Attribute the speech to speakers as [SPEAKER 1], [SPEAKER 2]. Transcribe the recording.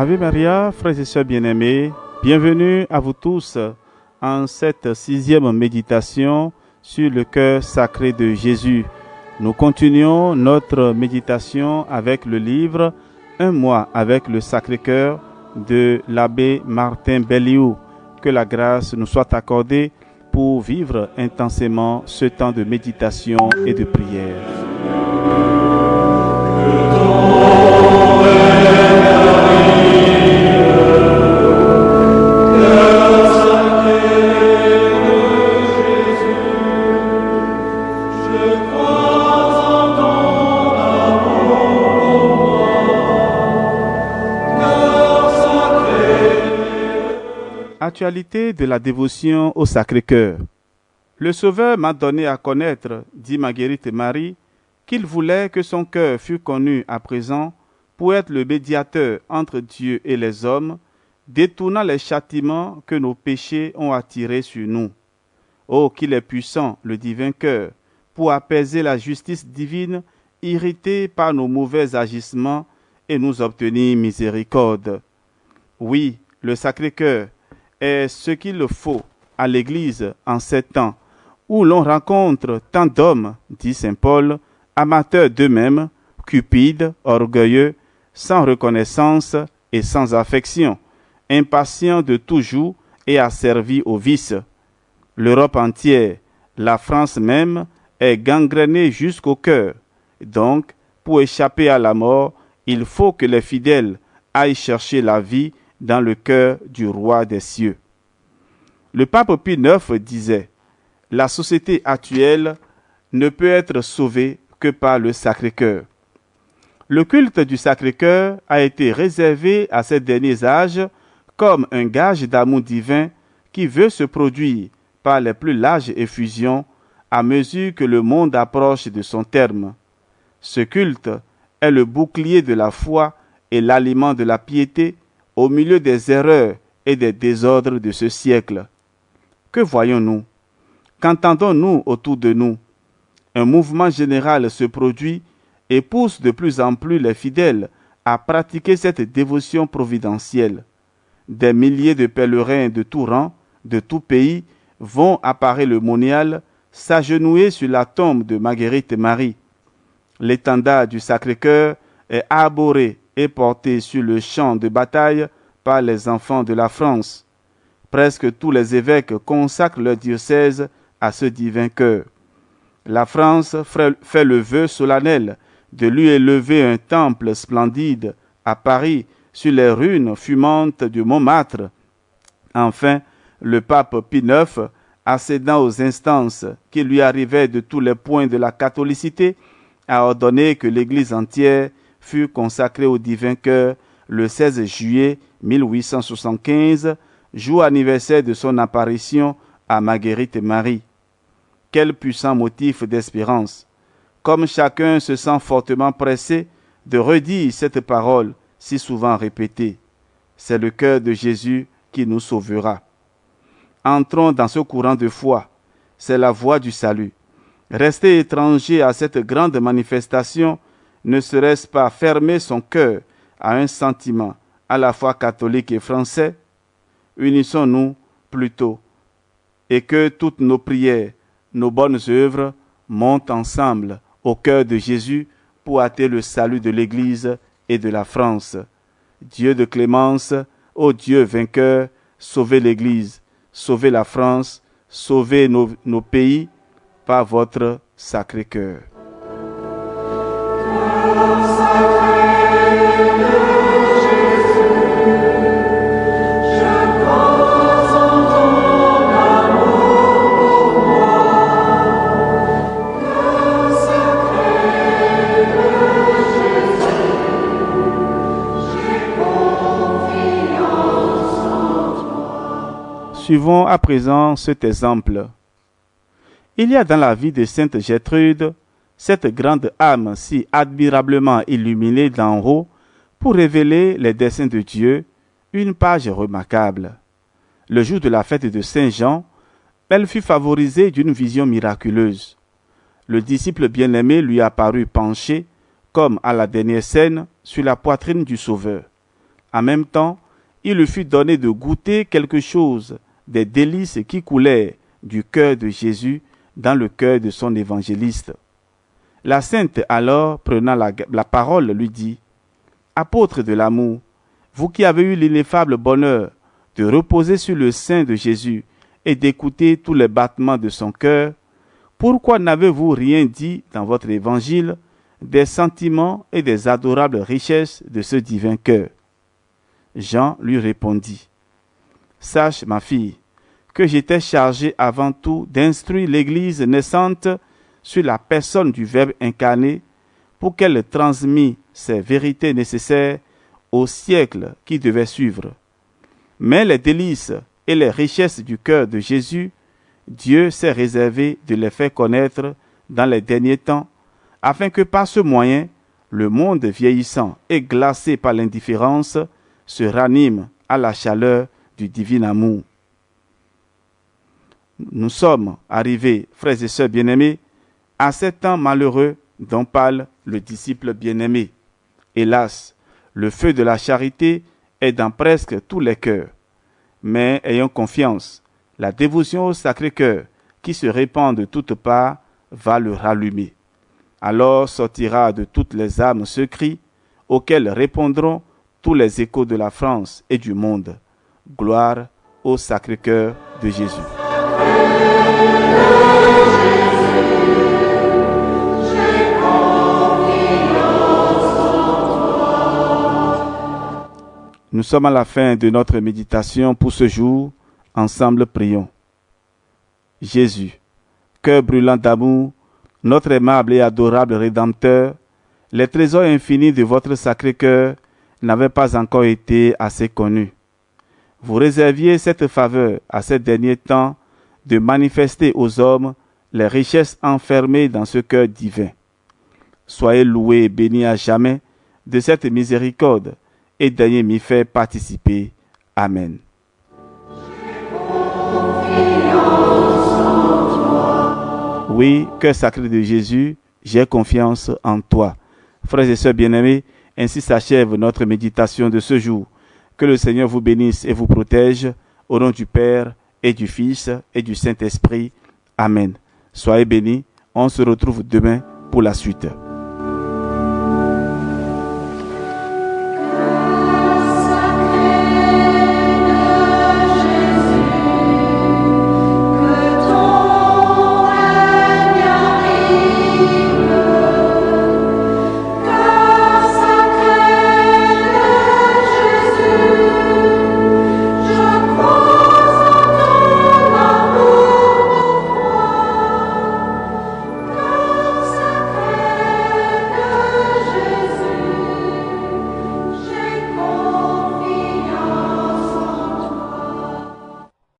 [SPEAKER 1] Ave Maria, frères et sœurs bien-aimés, bienvenue à vous tous en cette 6e méditation sur le cœur sacré de Jésus. Nous continuons notre méditation avec le livre Un mois avec le Sacré-Cœur de l'abbé Martin Belliou. Que la grâce nous soit accordée pour vivre intensément ce temps de méditation et de prière. Actualité de la dévotion au Sacré-Cœur. Le Sauveur m'a donné à connaître, dit Marguerite Marie, qu'il voulait que son cœur fût connu à présent pour être le médiateur entre Dieu et les hommes, détournant les châtiments que nos péchés ont attirés sur nous. Oh, qu'il est puissant, le divin cœur, pour apaiser la justice divine, irritée par nos mauvais agissements, et nous obtenir miséricorde. Oui, le Sacré-Cœur est ce qu'il faut à l'Église en ces temps où l'on rencontre tant d'hommes, dit saint Paul, amateurs d'eux-mêmes, cupides, orgueilleux, sans reconnaissance et sans affection, impatients de toujours et asservis au vice. L'Europe entière, la France même, est gangrénée jusqu'au cœur. Donc, pour échapper à la mort, il faut que les fidèles aillent chercher la vie dans le cœur du roi des cieux. Le pape Pie IX disait « La société actuelle ne peut être sauvée que par le Sacré-Cœur ». Le culte du Sacré-Cœur a été réservé à ces derniers âges comme un gage d'amour divin qui veut se produire par les plus larges effusions à mesure que le monde approche de son terme. Ce culte est le bouclier de la foi et l'aliment de la piété au milieu des erreurs et des désordres de ce siècle. Que voyons-nous? Qu'entendons-nous autour de nous? Un mouvement général se produit et pousse de plus en plus les fidèles à pratiquer cette dévotion providentielle. Des milliers de pèlerins de tout rang, de tout pays, vont à Paray-le-Monial s'agenouiller sur la tombe de Marguerite Marie. L'étendard du Sacré-Cœur est arboré et porté sur le champ de bataille par les enfants de la France. Presque tous les évêques consacrent leur diocèse à ce divin cœur. La France fait le vœu solennel de lui élever un temple splendide à Paris sur les ruines fumantes du Montmartre. Enfin, le pape Pie IX, accédant aux instances qui lui arrivaient de tous les points de la catholicité, a ordonné que l'Église entière fut consacrée au divin cœur le 16 juillet 1875, jour anniversaire de son apparition à Marguerite Marie. Quel puissant motif d'espérance! Comme chacun se sent fortement pressé de redire cette parole si souvent répétée. C'est le cœur de Jésus qui nous sauvera. Entrons dans ce courant de foi. C'est la voie du salut. Rester étranger à cette grande manifestation, ne serait-ce pas fermer son cœur à un sentiment à la fois catholique et français? Unissons-nous plutôt et que toutes nos prières, nos bonnes œuvres montent ensemble au cœur de Jésus pour hâter le salut de l'Église et de la France. Dieu de clémence, ô Dieu vainqueur, sauvez l'Église, sauvez la France, sauvez nos pays par votre Sacré-Cœur. Suivons à présent cet exemple. Il y a dans la vie de sainte Gertrude cette grande âme si admirablement illuminée d'en haut pour révéler les desseins de Dieu, une page remarquable. Le jour de la fête de Saint Jean, elle fut favorisée d'une vision miraculeuse. Le disciple bien-aimé lui apparut penché, comme à la dernière scène, sur la poitrine du Sauveur. En même temps, il lui fut donné de goûter quelque chose des délices qui coulaient du cœur de Jésus dans le cœur de son évangéliste. La sainte alors, prenant la parole, lui dit : « Apôtre de l'amour, vous qui avez eu l'ineffable bonheur de reposer sur le sein de Jésus et d'écouter tous les battements de son cœur, pourquoi n'avez-vous rien dit dans votre évangile des sentiments et des adorables richesses de ce divin cœur ? » Jean lui répondit : « Sache, ma fille, que j'étais chargé avant tout d'instruire l'Église naissante sur la personne du Verbe incarné pour qu'elle transmît ces vérités nécessaires au siècle qui devait suivre. Mais les délices et les richesses du cœur de Jésus, Dieu s'est réservé de les faire connaître dans les derniers temps, afin que par ce moyen, le monde vieillissant et glacé par l'indifférence se ranime à la chaleur du divin amour. » Nous sommes arrivés, frères et sœurs bien-aimés, à ces temps malheureux dont parle le disciple bien-aimé. Hélas, le feu de la charité est dans presque tous les cœurs. Mais ayons confiance, la dévotion au Sacré-Cœur qui se répand de toutes parts va le rallumer. Alors sortira de toutes les âmes ce cri auquel répondront tous les échos de la France et du monde. Gloire au Sacré-Cœur de Jésus. Nous sommes à la fin de notre méditation pour ce jour. Ensemble, prions. Jésus, cœur brûlant d'amour, notre aimable et adorable Rédempteur, les trésors infinis de votre Sacré-Cœur n'avaient pas encore été assez connus. Vous réserviez cette faveur à ces derniers temps de manifester aux hommes les richesses enfermées dans ce cœur divin. Soyez loués et bénis à jamais de cette miséricorde et daignez m'y faire participer. Amen. Oui, cœur sacré de Jésus, j'ai confiance en toi. Frères et sœurs bien-aimés, ainsi s'achève notre méditation de ce jour. Que le Seigneur vous bénisse et vous protège, au nom du Père et du Fils et du Saint-Esprit. Amen. Soyez bénis, on se retrouve demain pour la suite.